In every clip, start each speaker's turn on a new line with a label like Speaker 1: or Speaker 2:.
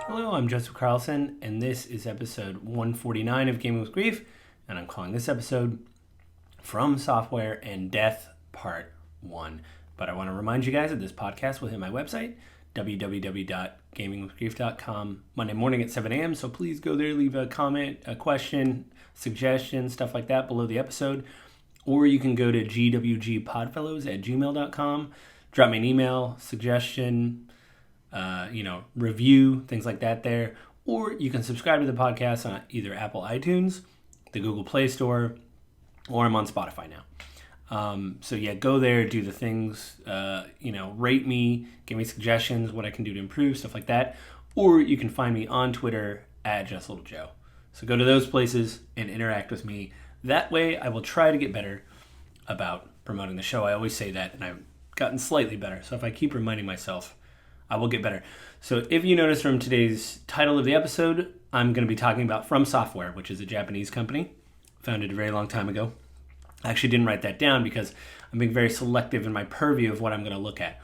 Speaker 1: Hello, I'm Joseph Carlson, and this is episode 149 of Gaming with Grief, and I'm calling this episode From Software and Death Part 1. But I want to remind you guys that this podcast will hit my website, www.gamingwithgrief.com, Monday morning at 7 a.m., so please go there, leave a comment, a question, suggestion, stuff like that below the episode, or you can go to gwgpodfellows@gmail.com, drop me an email, suggestion, review, things like that there. Or you can subscribe to the podcast on either Apple iTunes, the Google Play Store, or I'm on Spotify now. Go there, do the things, rate me, give me suggestions, what I can do to improve, stuff like that. Or you can find me on Twitter at JustLittleJoe. So go to those places and interact with me. That way I will try to get better about promoting the show. I always say that, and I've gotten slightly better. So if I keep reminding myself, I will get better. So if you notice from today's title of the episode, I'm going to be talking about From Software, which is a Japanese company founded a very long time ago. I actually didn't write that down because I'm being very selective in my purview of what I'm going to look at.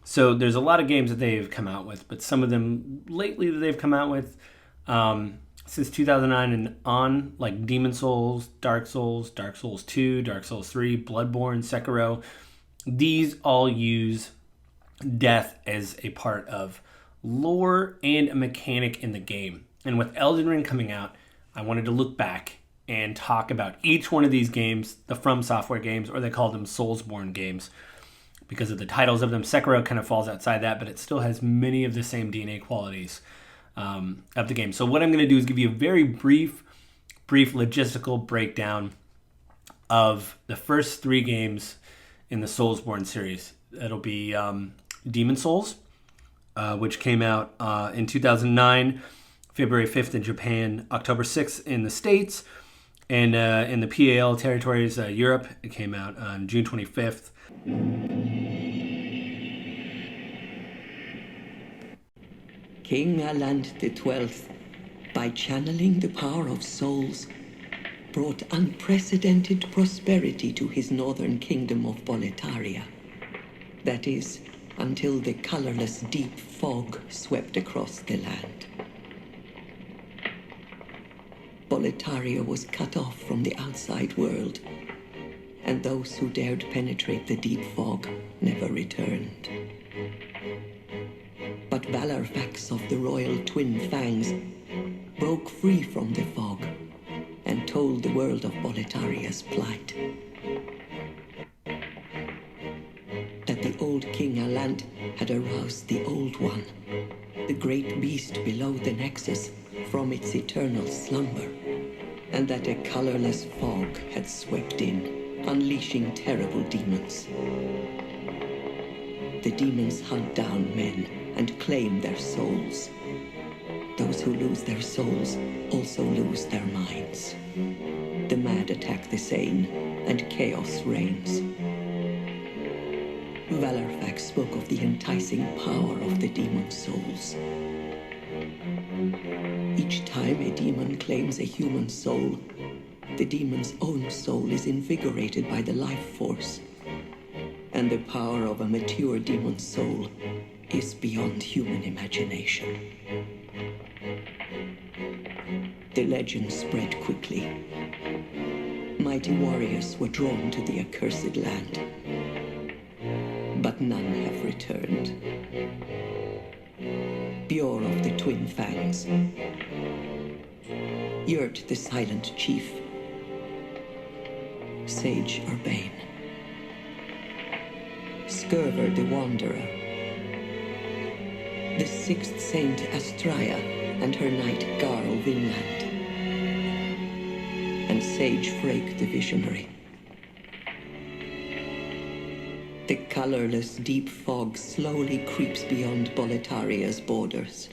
Speaker 1: So there's a lot of games that they've come out with, but some of them lately that they've come out with since 2009 and on, like Demon Souls, Dark Souls 2, Dark Souls 3, Bloodborne, Sekiro, these all use death as a part of lore and a mechanic in the game. And with Elden Ring coming out, I wanted to look back and talk about each one of these games, the From Software games, or they call them Soulsborne games because of the titles of them. Sekiro kind of falls outside that, but it still has many of the same DNA qualities of the game. So what I'm going to do is give you a very brief logistical breakdown of the first three games in the Soulsborne series. It'll be Demon Souls, which came out in 2009, February 5th in Japan, October 6th in the States, and in the PAL territories, Europe, it came out on June 25th.
Speaker 2: King Aland XII, by channeling the power of souls, brought unprecedented prosperity to his northern kingdom of Boletaria. That is, until the colorless deep fog swept across the land. Boletaria was cut off from the outside world, and those who dared penetrate the deep fog never returned. But Valarfax of the royal Twin Fangs broke free from the fog and told the world of Boletaria's plight. That the old King Alant had aroused the Old One, the great beast below the Nexus, from its eternal slumber, and that a colorless fog had swept in, unleashing terrible demons. The demons hunt down men and claim their souls. Those who lose their souls also lose their minds. The mad attack the sane, and chaos reigns. Valarfax spoke of the enticing power of the demon souls. Each time a demon claims a human soul, the demon's own soul is invigorated by the life force, and the power of a mature demon's soul is beyond human imagination. The legend spread quickly. Mighty warriors were drawn to the accursed land, but none have returned. Bjor of the Twin Fangs, Yurt the Silent Chief, Sage Urbane, Skurver the Wanderer, the Sixth Saint Astraea and her knight Garl Vinland, and Sage Frake the Visionary. The colorless deep fog slowly creeps beyond Boletaria's borders.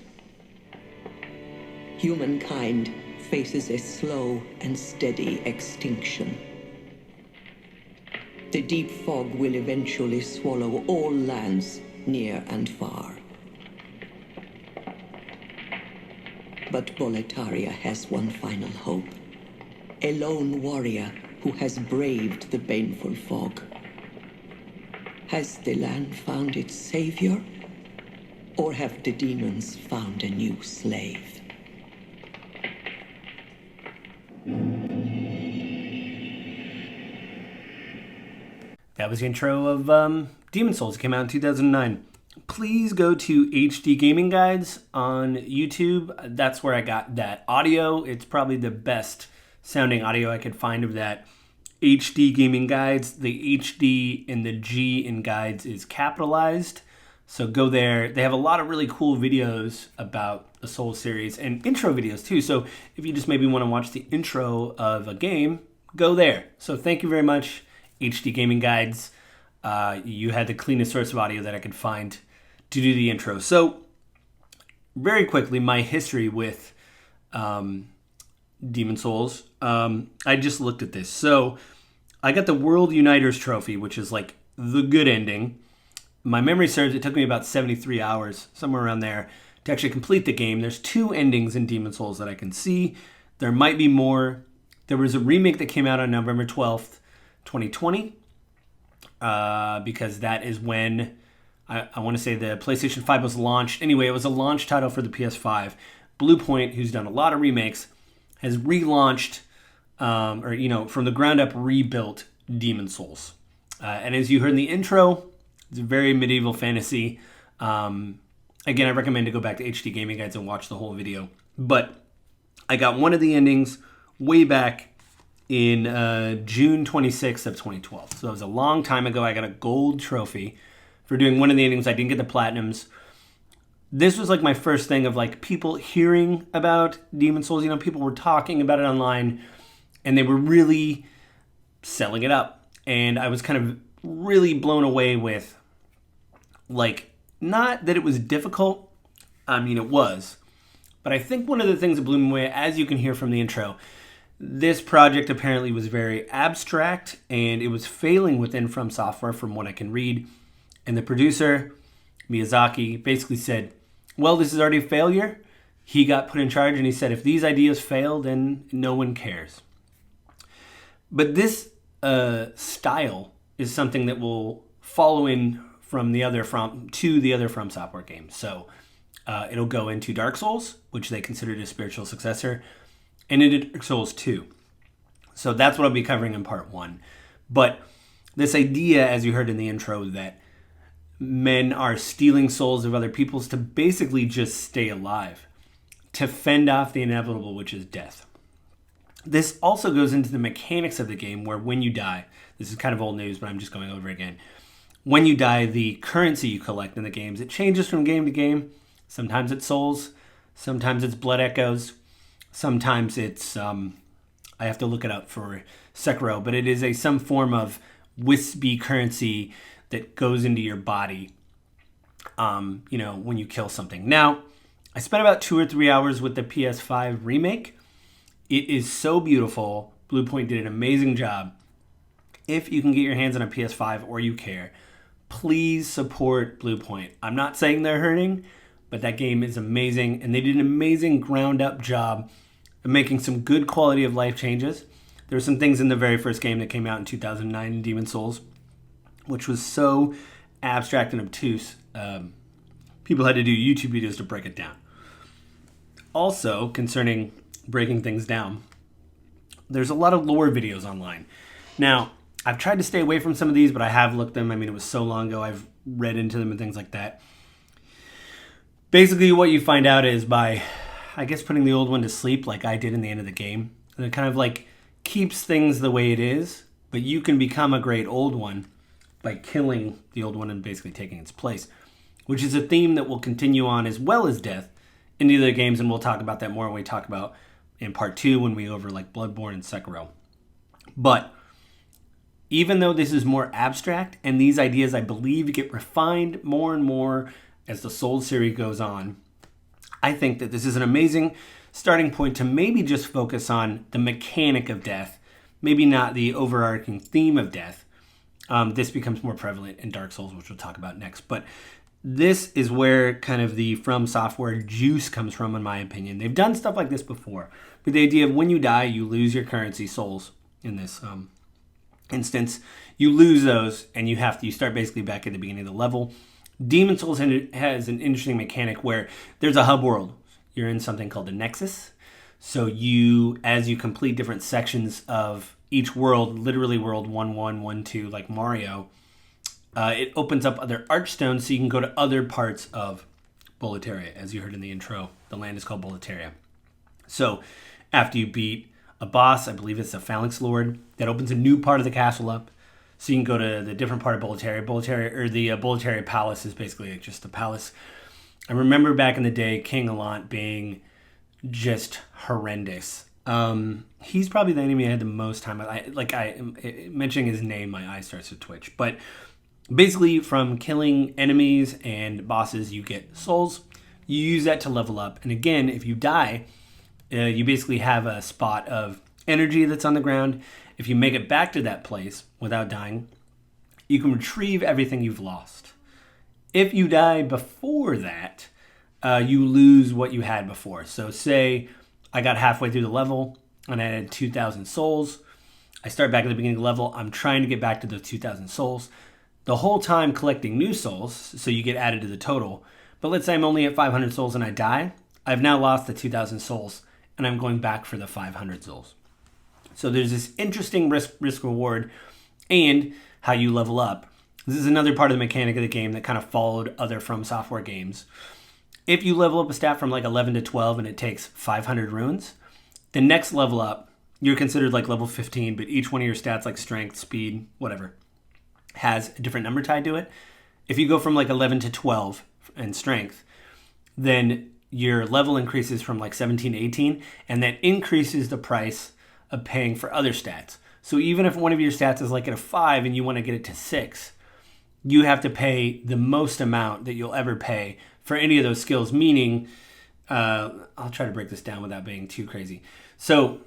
Speaker 2: Humankind faces a slow and steady extinction. The deep fog will eventually swallow all lands near and far. But Boletaria has one final hope. A lone warrior who has braved the baneful fog. Has the land found its savior? Or have the demons found a new slave?
Speaker 1: That was the intro of Demon Souls. It came out in 2009. Please go to HD Gaming Guides on YouTube. That's where I got that audio. It's probably the best sounding audio I could find of that. HD Gaming Guides. The HD and the G in guides is capitalized. So go there. They have a lot of really cool videos about the Souls series and intro videos too. So if you just maybe want to watch the intro of a game, go there. So thank you very much, HD Gaming Guides. You had the cleanest source of audio that I could find to do the intro. So very quickly, my history with Demon Souls. I just looked at this. So I got the World Uniters Trophy, which is like the good ending. My memory serves, it took me about 73 hours, somewhere around there, to actually complete the game. There's 2 endings in Demon Souls that I can see. There might be more. There was a remake that came out on November 12th, 2020, because that is when I want to say the PlayStation 5 was launched. Anyway, it was a launch title for the PS5. Bluepoint, who's done a lot of remakes, has relaunched, from the ground up rebuilt Demon Souls. And as you heard in the intro, it's a very medieval fantasy. Again, I recommend to go back to HD Gaming Guides and watch the whole video. But I got one of the endings way back in June 26th of 2012. So it was a long time ago. I got a gold trophy for doing one of the endings. I didn't get the platinums. This was like my first thing of like people hearing about Demon Souls. You know, people were talking about it online and they were really selling it up. And I was kind of really blown away with, like, not that it was difficult. I mean, it was. But I think one of the things that blew me away, as you can hear from the intro, this project apparently was very abstract and it was failing within From Software from what I can read. And the producer, Miyazaki, basically said, well, this is already a failure. He got put in charge and he said, if these ideas fail, then no one cares. But this style is something that will follow in to the other From Software games. So it'll go into Dark Souls, which they considered a spiritual successor, and into Dark Souls 2. So that's what I'll be covering in part 1. But this idea, as you heard in the intro, that men are stealing souls of other people's to basically just stay alive, to fend off the inevitable, which is death. This also goes into the mechanics of the game where when you die, this is kind of old news, but I'm just going over it again. When you die, the currency you collect in the games, it changes from game to game. Sometimes it's souls, sometimes it's blood echoes, sometimes it's, I have to look it up for Sekiro, but it is some form of wispy currency that goes into your body, when you kill something. Now, I spent about 2 or 3 hours with the PS5 remake. It is so beautiful. Bluepoint did an amazing job. If you can get your hands on a PS5 or you care, please support Bluepoint. I'm not saying they're hurting, but that game is amazing, and they did an amazing ground-up job of making some good quality of life changes. There were some things in the very first game that came out in 2009 in Demon Souls, which was so abstract and obtuse. People had to do YouTube videos to break it down. Also, concerning breaking things down, there's a lot of lore videos online. Now, I've tried to stay away from some of these, but I have looked them. I mean, it was so long ago. I've read into them and things like that. Basically, what you find out is by, I guess, putting the old one to sleep like I did in the end of the game. And it kind of like keeps things the way it is, but you can become a great old one by killing the old one and basically taking its place, which is a theme that will continue on as well as death in the other games, and we'll talk about that more when we talk about in part 2 when we go over like Bloodborne and Sekiro. But even though this is more abstract, and these ideas, I believe, get refined more and more as the Souls series goes on, I think that this is an amazing starting point to maybe just focus on the mechanic of death, maybe not the overarching theme of death. This becomes more prevalent in Dark Souls, which we'll talk about next. But this is where kind of the From Software juice comes from, in my opinion. They've done stuff like this before, but the idea of when you die, you lose your currency, souls, in this instance, you lose those and you start basically back at the beginning of the level. Demon Souls has an interesting mechanic where there's a hub world. You're in something called the Nexus. So as you complete different sections of each world, literally world 1-1, 1-2, like Mario, it opens up other archstones so you can go to other parts of Boletaria. As you heard in the intro, the land is called Boletaria. So after you beat a boss, I believe it's a Phalanx Lord, that opens a new part of the castle up. So you can go to the different part of Boletaria. Boletaria Palace is basically like just a palace. I remember back in the day, King Allant being just horrendous. He's probably the enemy I had the most time. Mentioning his name, my eye starts to twitch. But basically, from killing enemies and bosses, you get souls. You use that to level up. And again, if you die, you basically have a spot of energy that's on the ground. If you make it back to that place without dying, you can retrieve everything you've lost. If you die before that, you lose what you had before. So say I got halfway through the level and I had 2,000 souls. I start back at the beginning of the level. I'm trying to get back to those 2,000 souls. The whole time collecting new souls, so you get added to the total. But let's say I'm only at 500 souls and I die. I've now lost the 2,000 souls and I'm going back for the 500 souls. So there's this interesting risk reward and how you level up. This is another part of the mechanic of the game that kind of followed other From Software games. If you level up a stat from like 11 to 12 and it takes 500 runes, the next level up, you're considered like level 15, but each one of your stats like strength, speed, whatever, has a different number tied to it. If you go from like 11 to 12 in strength, then your level increases from like 17 to 18, and that increases the price of paying for other stats. So even if one of your stats is like at a 5 and you want to get it to 6, you have to pay the most amount that you'll ever pay for any of those skills, meaning, I'll try to break this down without being too crazy. So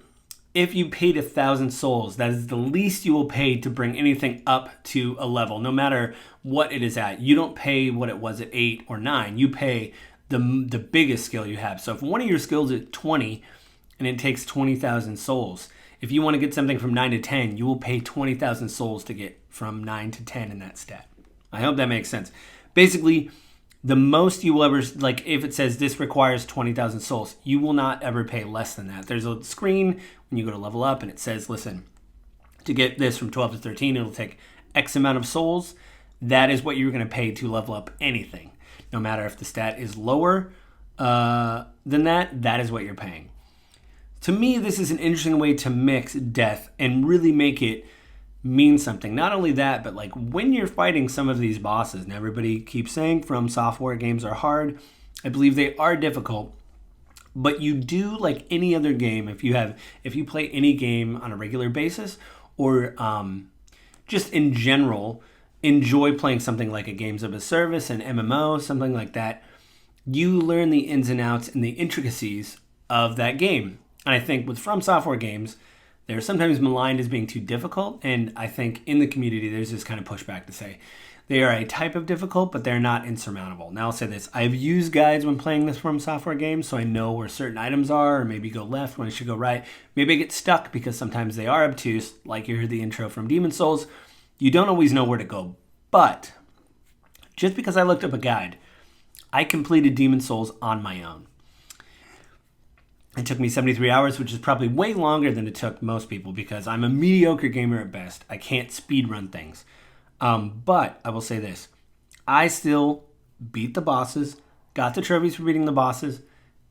Speaker 1: if you paid 1,000 souls, that is the least you will pay to bring anything up to a level, no matter what it is at. You don't pay what it was at 8 or 9. You pay the biggest skill you have. So if one of your skills is 20 and it takes 20,000 souls, if you want to get something from 9 to 10, you will pay 20,000 souls to get from 9 to 10 in that stat. I hope that makes sense. Basically, the most you will ever, like if it says this requires 20,000 souls, you will not ever pay less than that. There's a screen when you go to level up and it says, listen, to get this from 12 to 13, it'll take X amount of souls. That is what you're going to pay to level up anything. No matter if the stat is lower than that, that is what you're paying. To me, this is an interesting way to mix death and really make it mean something. Not only that, but like when you're fighting some of these bosses, and everybody keeps saying From Software games are hard, I believe they are difficult, but you do, like any other game, if you play any game on a regular basis, or just in general enjoy playing something like a games of a service, an MMO, something like that, you learn the ins and outs and the intricacies of that game. And I think with From Software games, they're sometimes maligned as being too difficult, and I think in the community there's this kind of pushback to say they are a type of difficult, but they're not insurmountable. Now I'll say this, I've used guides when playing this From Software game, so I know where certain items are, or maybe go left when I should go right. Maybe I get stuck because sometimes they are obtuse, like you heard the intro from Demon Souls. You don't always know where to go, but just because I looked up a guide, I completed Demon Souls on my own. It took me 73 hours, which is probably way longer than it took most people because I'm a mediocre gamer at best. I can't speedrun things. But I will say this. I still beat the bosses, got the trophies for beating the bosses,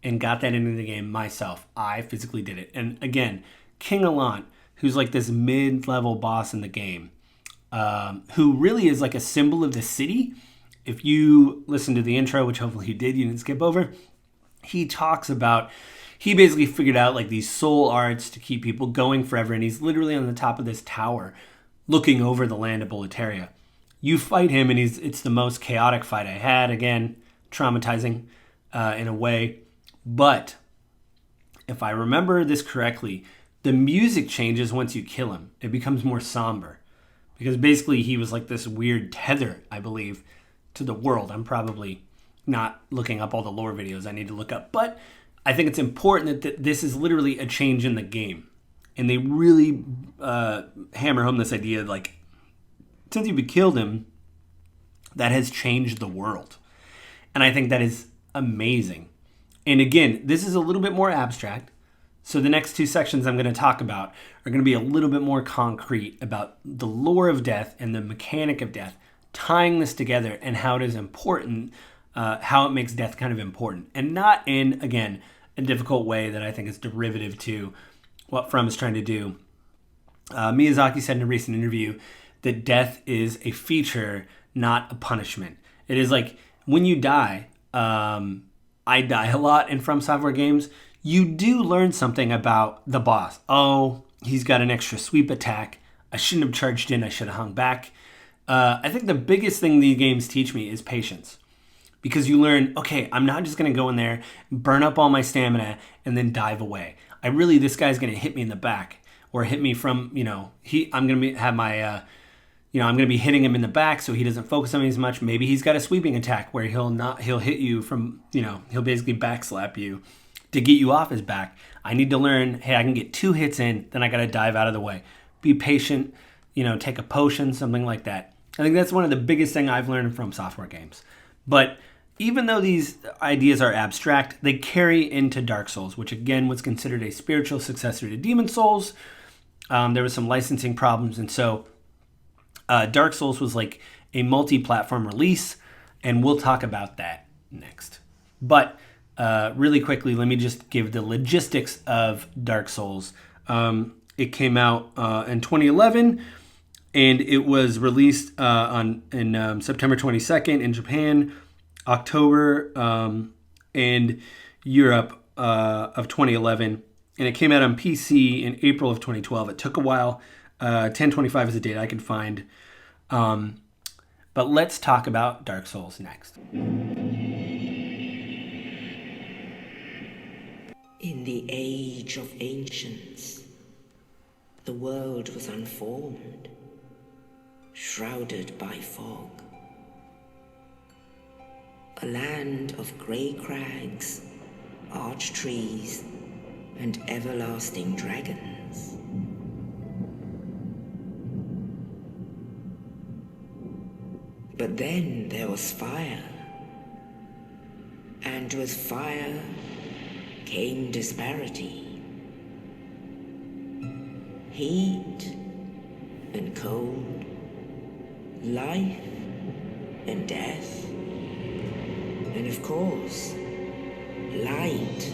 Speaker 1: and got that into the game myself. I physically did it. And again, King Allant, who's like this mid-level boss in the game, who really is like a symbol of the city. If you listen to the intro, which hopefully you did, you didn't skip over, he talks about... He basically figured out like these soul arts to keep people going forever, and he's literally on the top of this tower looking over the land of Boletaria. You fight him, and it's the most chaotic fight I had. Again, traumatizing in a way. But if I remember this correctly, the music changes once you kill him. It becomes more somber. Because basically he was like this weird tether, I believe, to the world. I'm probably not looking up all the lore videos I need to look up. But I think it's important that this is literally a change in the game. And they really hammer home this idea, like, since you've killed him, that has changed the world. And I think that is amazing. And again, this is a little bit more abstract. So the next two sections I'm going to talk about are going to be a little bit more concrete about the lore of death and the mechanic of death, tying this together and how it is important, how it makes death kind of important. And not in, again, a difficult way that I think is derivative to what From is trying to do. Miyazaki said in a recent interview that death is a feature, not a punishment. It is like when you die, I die a lot in From Software games. You do learn something about the boss. Oh, he's got an extra sweep attack. I shouldn't have charged in. I should have hung back. I think the biggest thing these games teach me is patience. Because you learn, okay, I'm not just going to go in there, burn up all my stamina, and then dive away. This guy's going to hit me in the back. Or hit me from, I'm going to have my, I'm going to be hitting him in the back so he doesn't focus on me as much. Maybe he's got a sweeping attack where he'll hit you from, he'll basically backslap you to get you off his back. I need to learn, hey, I can get 2 hits in, then I got to dive out of the way. Be patient, take a potion, something like that. I think that's one of the biggest thing I've learned from software games. But even though these ideas are abstract, they carry into Dark Souls, which again was considered a spiritual successor to Demon Souls. There was some licensing problems, and so Dark Souls was like a multi-platform release, and we'll talk about that next. But really quickly, let me just give the logistics of Dark Souls. It came out in 2011, and it was released in September 22nd in Japan, October and Europe of 2011. And it came out on PC in April of 2012. It took a while. 10/25 is the date I could find. But let's talk about Dark Souls next.
Speaker 2: In the age of ancients, the world was unformed, shrouded by fog. A land of grey crags, arch trees, and everlasting dragons. But then there was fire, and with fire came disparity. Heat and cold, life and death, and of course, light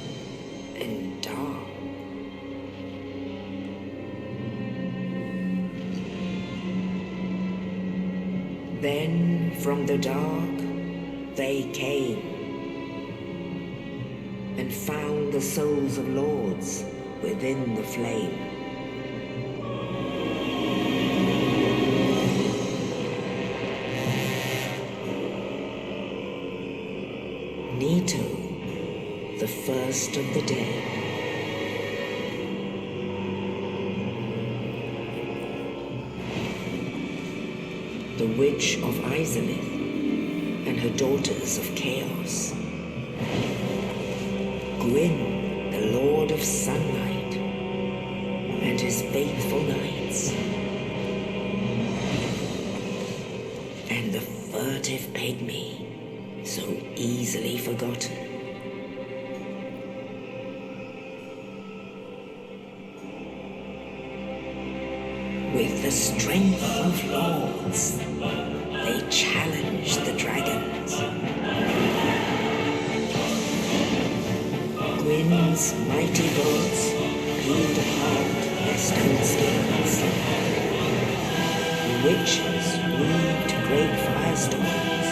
Speaker 2: and dark. Then from the dark they came and found the souls of lords within the flame. Nito, the first of the dead. The Witch of Izalith and her daughters of Chaos. Gwyn, the Lord of Sunlight, and his faithful knights. And the furtive pygmy, so easily forgotten. With the strength of lords, they challenged the dragons. Gwyn's mighty bolts peeled apart their stone skins. The witches weaved great firestorms.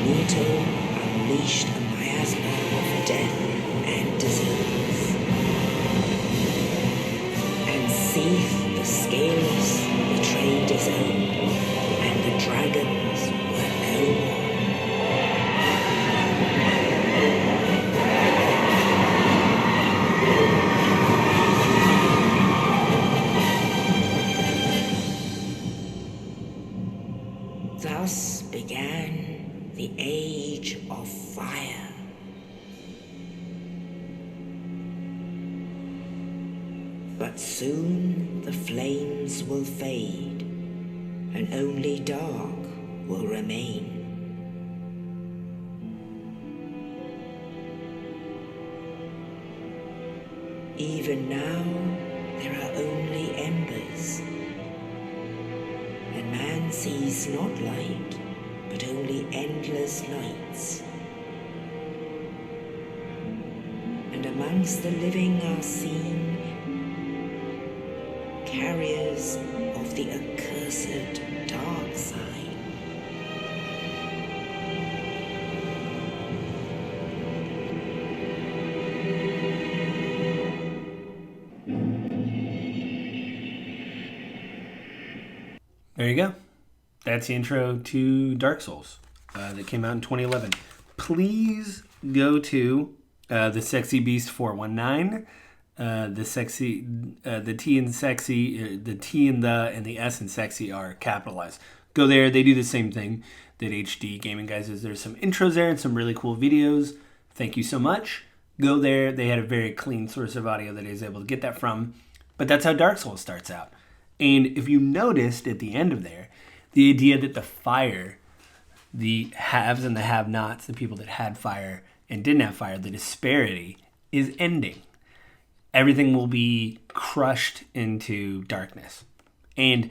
Speaker 2: Nito unleashed a miasma of death and disease. Seeth the scales betrayed his own, and the dragons were no more. Thus began the Age of Fire.
Speaker 3: But soon the flames will fade, and only dark will remain. Even now, there are only embers, and man sees not light, but only endless lights. And amongst the living are seen carriers of the accursed dark side.
Speaker 1: There you go. That's the intro to Dark Souls that came out in 2011. Please go to the Sexy Beast 419. The T in sexy, the T in and the S in sexy are capitalized. Go there. They do the same thing that HD Gaming Guys is. There's some intros there and some really cool videos. Thank you so much. Go there. They had a very clean source of audio that I was able to get that from. But that's how Dark Souls starts out. And if you noticed at the end of there, the idea that the fire, the haves and the have-nots, the people that had fire and didn't have fire, the disparity is ending. Everything will be crushed into darkness. And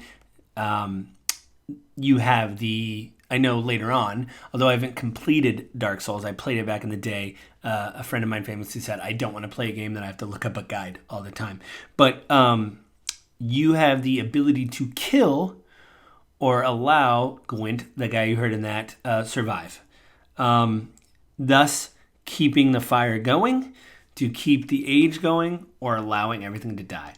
Speaker 1: you have I know later on, although I haven't completed Dark Souls, I played it back in the day. A friend of mine famously said, I don't want to play a game that I have to look up a guide all the time. But you have the ability to kill or allow Gwent, the guy you heard in that, survive. Thus, keeping the fire going, to keep the age going, or allowing everything to die.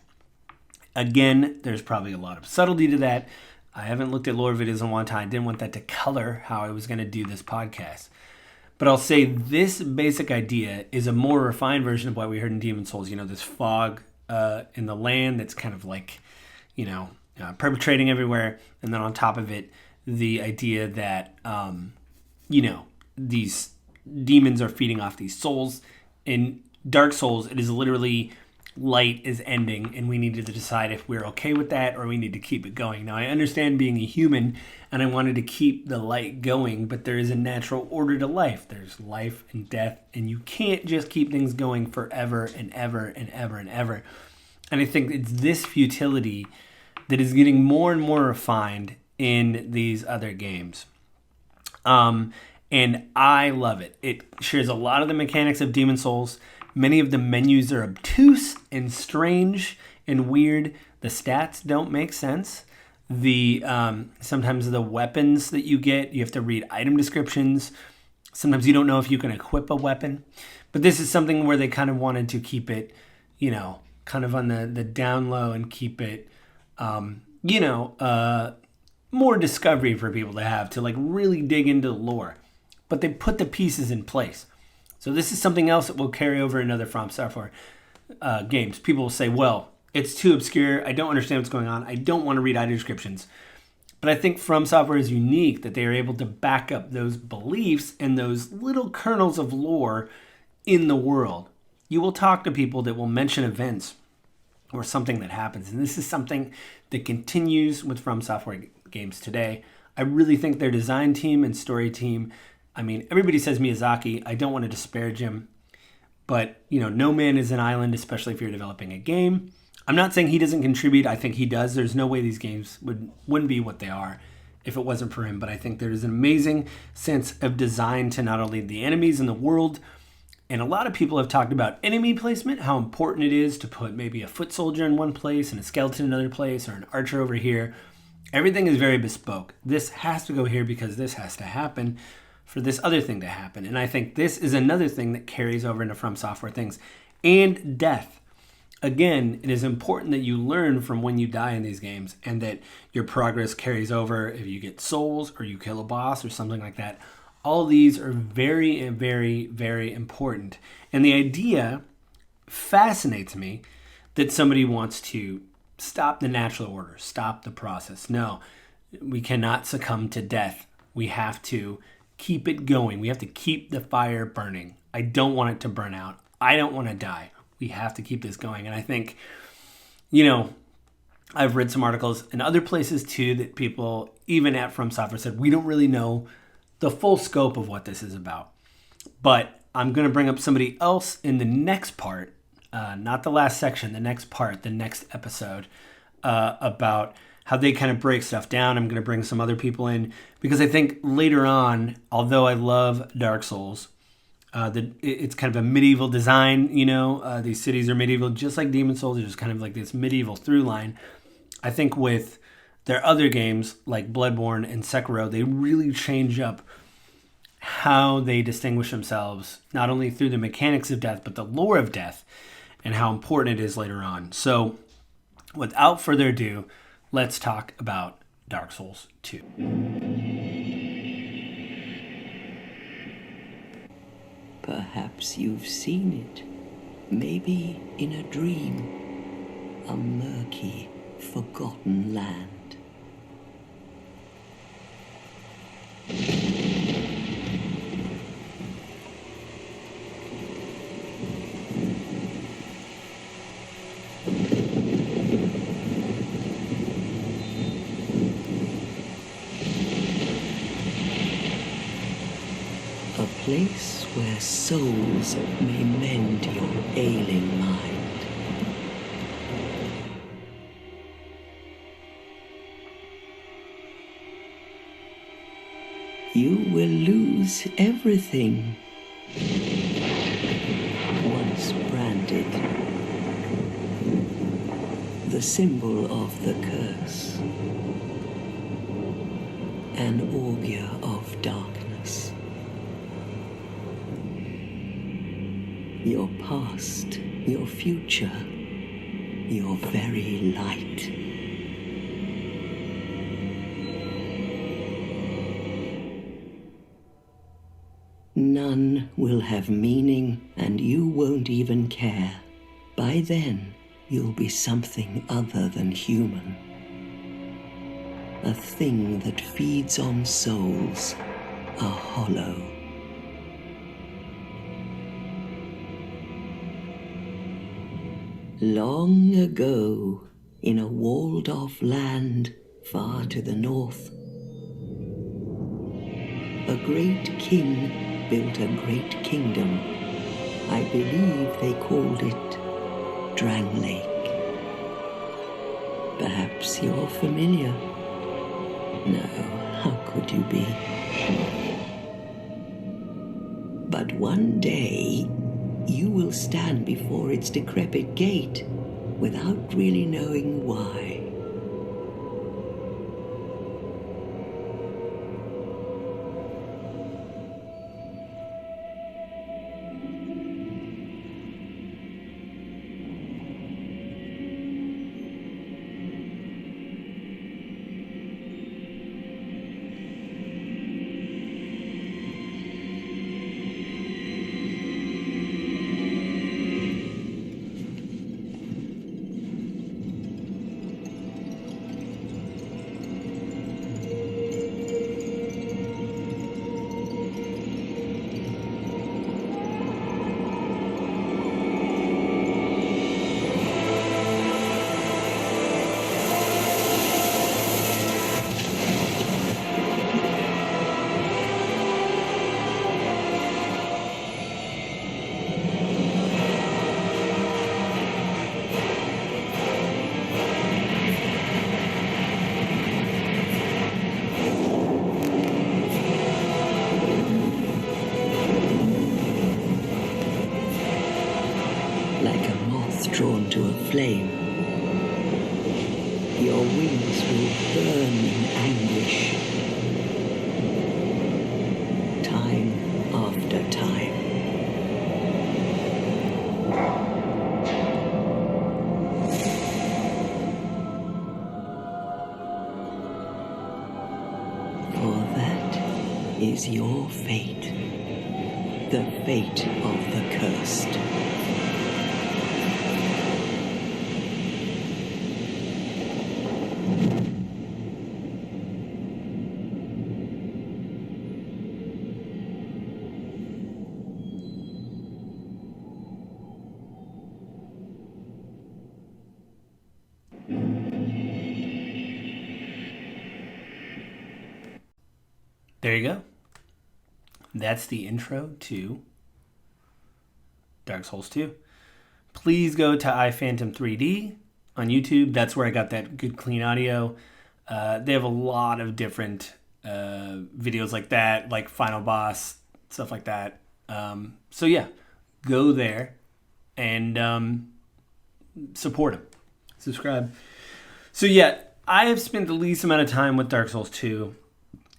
Speaker 1: Again, there's probably a lot of subtlety to that. I haven't looked at lore videos in a long time. I didn't want that to color how I was going to do this podcast. But I'll say this basic idea is a more refined version of what we heard in Demon Souls. You know, this fog in the land that's kind of like, perpetrating everywhere. And then on top of it, the idea that, these demons are feeding off these souls. In Dark Souls, it is literally light is ending, and we need to decide if we're okay with that or we need to keep it going. Now, I understand being a human, and I wanted to keep the light going, but there is a natural order to life. There's life and death, and you can't just keep things going forever and ever and ever and ever. And I think it's this futility that is getting more and more refined in these other games. And I love it. It shares a lot of the mechanics of Demon Souls. Many of the menus are obtuse and strange and weird. The stats don't make sense. Sometimes the weapons that you get, you have to read item descriptions. Sometimes you don't know if you can equip a weapon. But this is something where they kind of wanted to keep it, kind of on the down low and keep it, more discovery for people to have, to like really dig into the lore. But they put the pieces in place. So this is something else that will carry over in other From Software games. People will say, well, it's too obscure. I don't understand what's going on. I don't want to read item descriptions. But I think From Software is unique that they are able to back up those beliefs and those little kernels of lore in the world. You will talk to people that will mention events or something that happens. And this is something that continues with From Software games today. I really think their design team and story team, everybody says Miyazaki. I don't want to disparage him. But, no man is an island, especially if you're developing a game. I'm not saying he doesn't contribute. I think he does. There's no way these games wouldn't be what they are if it wasn't for him. But I think there's an amazing sense of design to not only the enemies in the world, and a lot of people have talked about enemy placement, how important it is to put maybe a foot soldier in one place and a skeleton in another place, or an archer over here. Everything is very bespoke. This has to go here because this has to happen for this other thing to happen. And I think this is another thing that carries over into From Software things. And death. Again, it is important that you learn from when you die in these games and that your progress carries over if you get souls or you kill a boss or something like that. All these are very, very, very important. And the idea fascinates me that somebody wants to stop the natural order, stop the process. No, we cannot succumb to death. We have to keep it going. We have to keep the fire burning. I don't want it to burn out. I don't want to die. We have to keep this going. And I think, I've read some articles in other places too that people, even at From Software, said we don't really know the full scope of what this is about. But I'm going to bring up somebody else in the next part, not the last section, the next part, the next episode, about how they kind of break stuff down. I'm going to bring some other people in because I think later on, although I love Dark Souls, it's kind of a medieval design, these cities are medieval, just like Demon Souls. There's kind of like this medieval through line. I think with their other games like Bloodborne and Sekiro, they really change up how they distinguish themselves, not only through the mechanics of death, but the lore of death and how important it is later on. So without further ado, let's talk about Dark Souls 2.
Speaker 2: Perhaps you've seen it, maybe in a dream, a murky, forgotten land. A place where souls may mend your ailing mind. You will lose everything once branded, the symbol of the curse, an augur of darkness. Your past, your future, your very light. None will have meaning, and you won't even care. By then, you'll be something other than human. A thing that feeds on souls, a hollow. Long ago, in a walled-off land far to the north, a great king built a great kingdom. I believe they called it Drang Lake. Perhaps you're familiar. No, how could you be? But one day, you will stand before its decrepit gate without really knowing why. Like a moth drawn to a flame, your wings will burn in anguish, time after time. For that is your fate, the fate of the cursed.
Speaker 1: there you go. That's the intro to Dark Souls 2. Please go to iPhantom 3D on YouTube. That's where I got that good clean audio. They have a lot of different videos like that, like Final Boss, stuff like that. So yeah, go there and support them. Subscribe. So yeah, I have spent the least amount of time with Dark Souls 2.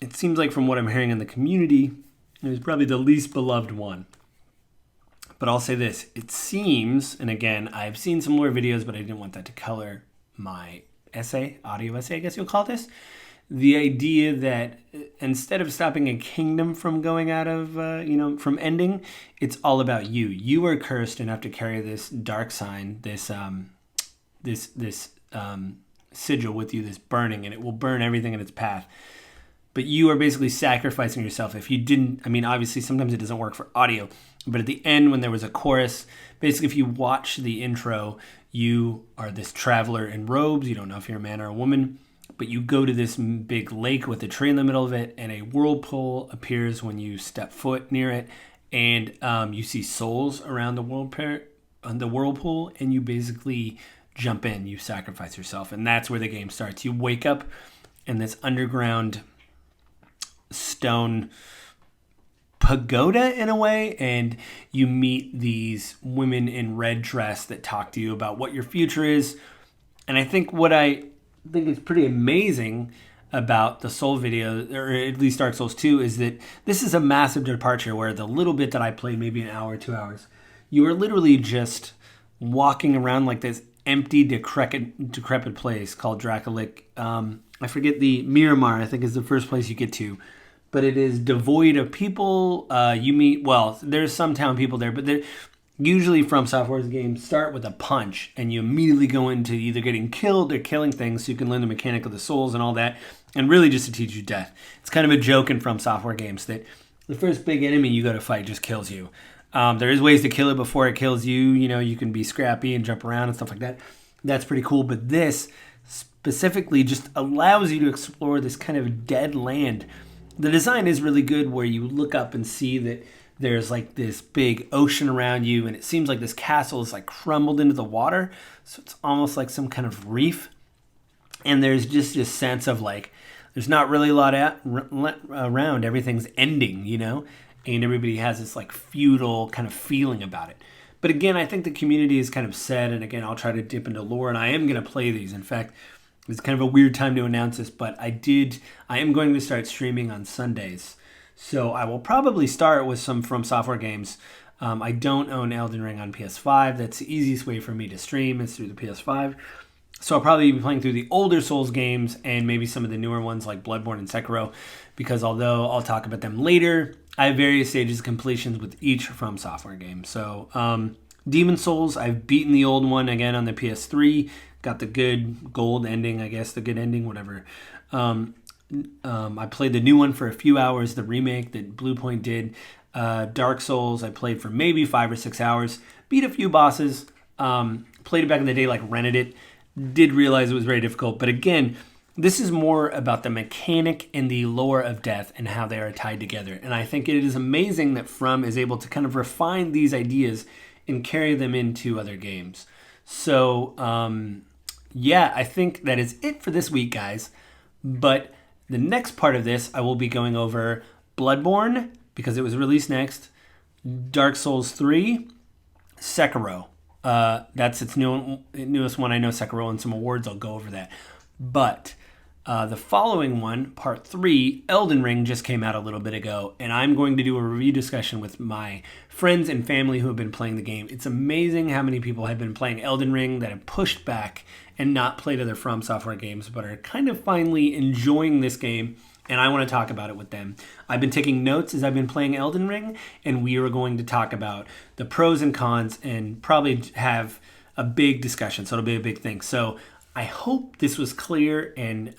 Speaker 1: It seems like from what I'm hearing in the community, it was probably the least beloved one. But I'll say this, it seems, and again, I've seen some more videos, but I didn't want that to color my essay, audio essay, I guess you'll call this. The idea that instead of stopping a kingdom from going out of, from ending, it's all about you. You are cursed and have to carry this dark sign, this sigil with you, this burning, and it will burn everything in its path. But you are basically sacrificing yourself. If you didn't, obviously sometimes it doesn't work for audio, but at the end when there was a chorus, basically if you watch the intro, you are this traveler in robes. You don't know if you're a man or a woman, but you go to this big lake with a tree in the middle of it, and a whirlpool appears when you step foot near it, and you see souls around the whirlpool, and you basically jump in, you sacrifice yourself, and that's where the game starts. You wake up in this underground stone pagoda in a way, and you meet these women in red dress that talk to you about what your future is. And I think what I think is pretty amazing about the Soul video, or at least Dark Souls 2, is that this is a massive departure where the little bit that I played, maybe an hour, 2 hours, you are literally just walking around like this empty, decrepit place called Dracolic. I forget the Miramar, I think is the first place you get to. But it is devoid of people. You meet, there's some town people there, but they're usually From Software's games start with a punch, and you immediately go into either getting killed or killing things so you can learn the mechanic of the souls and all that, and really just to teach you death. It's kind of a joke in From Software games that the first big enemy you go to fight just kills you. There is ways to kill it before it kills you. You can be scrappy and jump around and stuff like that. That's pretty cool, but this specifically just allows you to explore this kind of dead land. The design is really good where you look up and see that there's like this big ocean around you, and it seems like this castle is like crumbled into the water. So it's almost like some kind of reef. And there's just this sense of like, there's not really a lot around. Everything's ending, and everybody has this like feudal kind of feeling about it. But again, I think the community is kind of set, and again, I'll try to dip into lore, and I am going to play these. In fact, it's kind of a weird time to announce this, but I am going to start streaming on Sundays. So I will probably start with some From Software games. I don't own Elden Ring on PS5. That's the easiest way for me to stream is through the PS5. So I'll probably be playing through the older Souls games and maybe some of the newer ones like Bloodborne and Sekiro, because although I'll talk about them later, I have various stages of completions with each From Software game. So Demon Souls, I've beaten the old one again on the PS3. Got the good gold ending, I guess, the good ending, whatever. I played the new one for a few hours, the remake that Bluepoint did. Dark Souls, I played for maybe 5 or 6 hours. Beat a few bosses. Played it back in the day, like rented it. Did realize it was very difficult. But again, this is more about the mechanic and the lore of death and how they are tied together. And I think it is amazing that From is able to kind of refine these ideas and carry them into other games. So, I think that is it for this week, guys. But the next part of this, I will be going over Bloodborne, because it was released next, Dark Souls 3, Sekiro. That's its newest one. I know Sekiro won some awards. I'll go over that. But the following one, Part 3, Elden Ring, just came out a little bit ago, and I'm going to do a review discussion with my friends and family who have been playing the game. It's amazing how many people have been playing Elden Ring that have pushed back and not played other From Software games, but are kind of finally enjoying this game, and I want to talk about it with them. I've been taking notes as I've been playing Elden Ring, and we are going to talk about the pros and cons and probably have a big discussion, so it'll be a big thing. So I hope this was clear and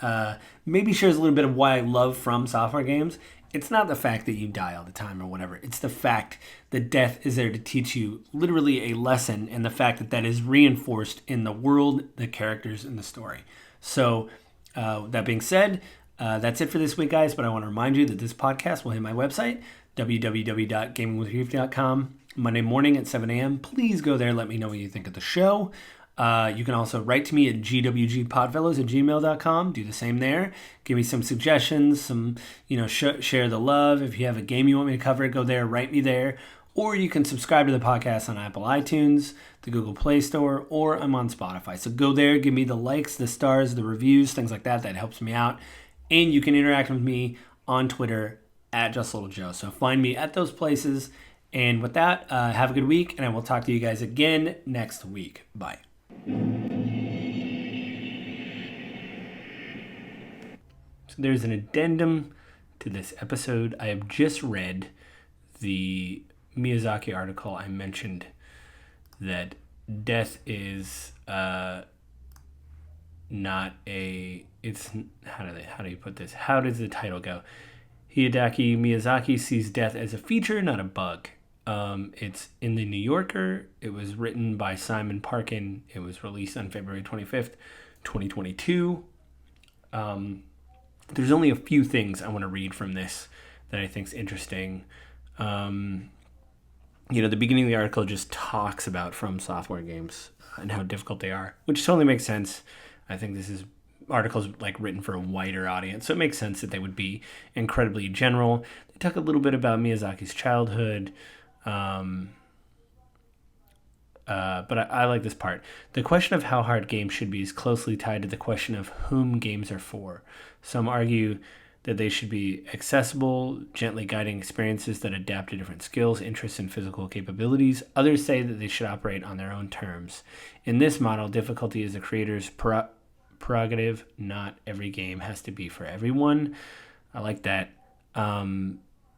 Speaker 1: maybe shares a little bit of why I love From Software games. It's not the fact that you die all the time or whatever. It's the fact that death is there to teach you literally a lesson, and the fact that that is reinforced in the world, the characters, and the story. So that being said, That's it for this week, guys, but I want to remind you that this podcast will hit my website, www.gamingwithreef.com, Monday morning at 7 a.m. Please go there. Let me know what you think of the show. You can also write to me at gwgpodfellows@gmail.com. Do the same there. Give me some suggestions, share the love. If you have a game you want me to cover, go there, write me there. Or you can subscribe to the podcast on Apple iTunes, the Google Play Store, or I'm on Spotify. So go there, give me the likes, the stars, the reviews, things like that. That helps me out. And you can interact with me on Twitter at JustLittleJoe. So find me at those places. And with that, have a good week, and I will talk to you guys again next week. Bye. So there's an addendum to this episode. I have just read the Miyazaki article. I mentioned that death is not a, it's, how do you put this? How does the title go? Hideaki Miyazaki sees death as a feature, not a bug. It's in the New Yorker. It was written by Simon Parkin. It was released on February 25th, 2022. There's only a few things I want to read from this that I think is interesting. The beginning of the article just talks about From Software games and how difficult they are, which totally makes sense. I think this is articles like written for a wider audience, so it makes sense that they would be incredibly general. They talk a little bit about Miyazaki's childhood, but I like this part. The question of how hard games should be is closely tied to the question of whom games are for. Some argue that they should be accessible, gently guiding experiences that adapt to different skills, interests, and physical capabilities. Others say that they should operate on their own terms. In this model, difficulty is the creator's prerogative. Not every game has to be for everyone. I like that.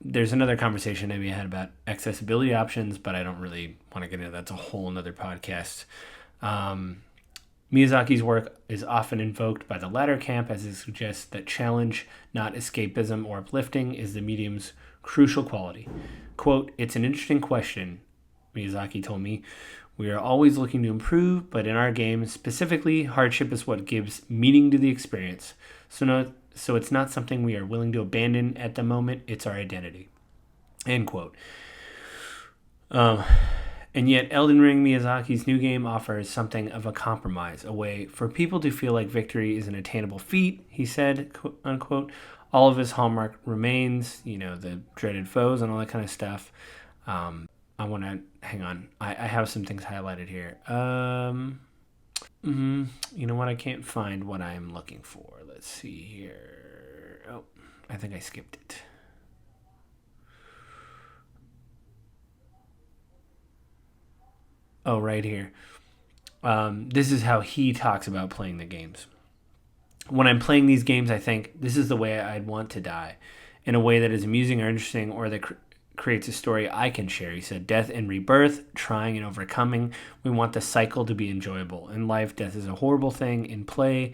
Speaker 1: There's another conversation that we had about accessibility options, but I don't really want to get into that. That's a whole nother podcast. Miyazaki's work is often invoked by the latter camp as it suggests that challenge, not escapism or uplifting, is the medium's crucial quality. Quote, "It's an interesting question," Miyazaki told me. "We are always looking to improve, but in our games, specifically, hardship is what gives meaning to the experience. So it's not something we are willing to abandon at the moment. It's our identity." End quote. And yet, Elden Ring, Miyazaki's new game, offers something of a compromise, a way for people to feel like victory is an attainable feat, he said, quote, unquote. All of his hallmark remains, the dreaded foes and all that kind of stuff. I want to, hang on, I have some things highlighted here. You know what, I can't find what I'm looking for. Let's see here. Oh, I think I skipped it. Oh, right here. This is how he talks about playing the games. When I'm playing these games, I think this is the way I'd want to die, in a way that is amusing or interesting, or that creates a story I can share. He said, death and rebirth, trying and overcoming. We want the cycle to be enjoyable. In life, death is a horrible thing. In play,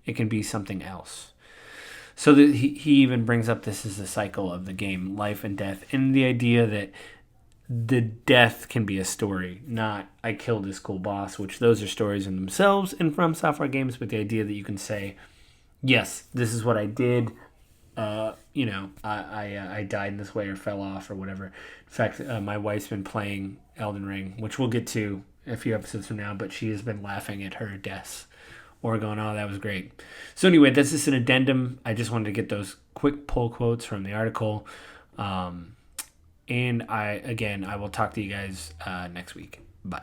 Speaker 1: it can be something else. So that he even brings up this is the cycle of the game, life and death, and the idea that the death can be a story, not I killed this cool boss, which those are stories in themselves in From Software games, but the idea that you can say, yes, this is what I did. I died in this way or fell off or whatever. In fact, my wife's been playing Elden Ring, which we'll get to a few episodes from now, but she has been laughing at her deaths or going, oh, that was great. So anyway, that's just an addendum. I just wanted to get those quick pull quotes from the article. And I will talk to you guys next week. Bye.